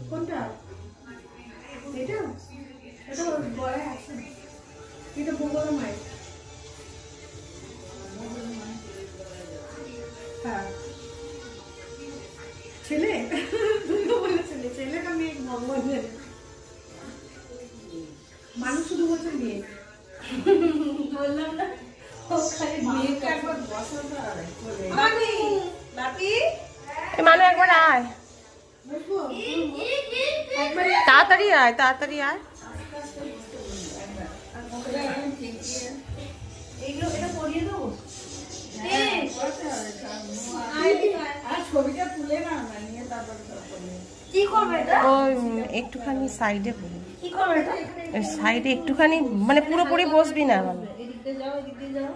কোনটা এটা এটা বড় আছে এটা বড় মাইক হ্যাঁ ছেলে তুমি তো বলে ছেলে না মেয়ে ভগবান জানে মানুষ শুধু বলছে মেয়ে বললাম না ওখানে মেয়েকে একবার বসাতে হয় মামি বাপি মানে একবার আয় তাড়াতাড়ি আয় তাড়াতাড়ি আয় এইগুলো এটা পরিয়ে দেবো ছবিটা তুলে না নিয়ে তারপর কি করবে এটা ওই একটুখানি সাইডে বলি কি করবে এটা সাইডে একটুখানি মানে পুরোপুরি বসবি না মানে এদিকে যাও এদিকে যাও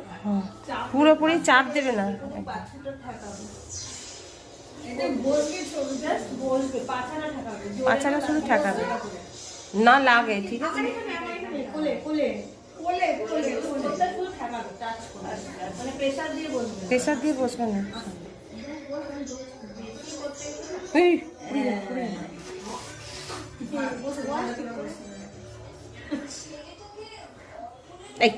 পুরোপুরি চাপ দেবে না পাছাটা ঠাকাবে এটা বসবে ছবি জাস্ট বসবে পাছাটা ঠাকাবে পাছাটা শুধু ঠাকাবে না লাগে ঠিক আছে কোলে কোলে কোলে কোলে কোলে শুধু ঠাকাবে টাচ করে মানে প্রেসার দিয়ে বসবে প্রেসার দিয়ে বসবে না এই এই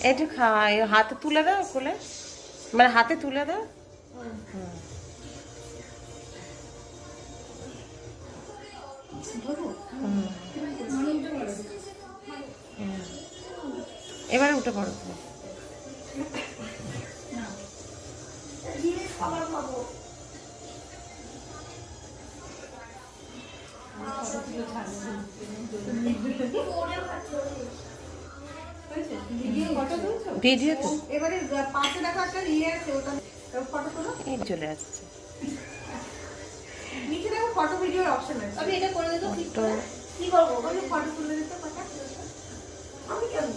একটু খাই হাতে তুলে দাও কোলে মানে হাতে তুলে দাও এবারে উঠে পড়ো ভিডিও তো এবারে পাশে দেখো একটা ইয়ে আছে ওটা ফটো তোলো এই চলে আসছে নিচে দেখো ফটো ভিডিওর অপশন আছে আমি এটা করে দিতে কি করব আমি ফটো তুলে দিতে কথা আমি কেন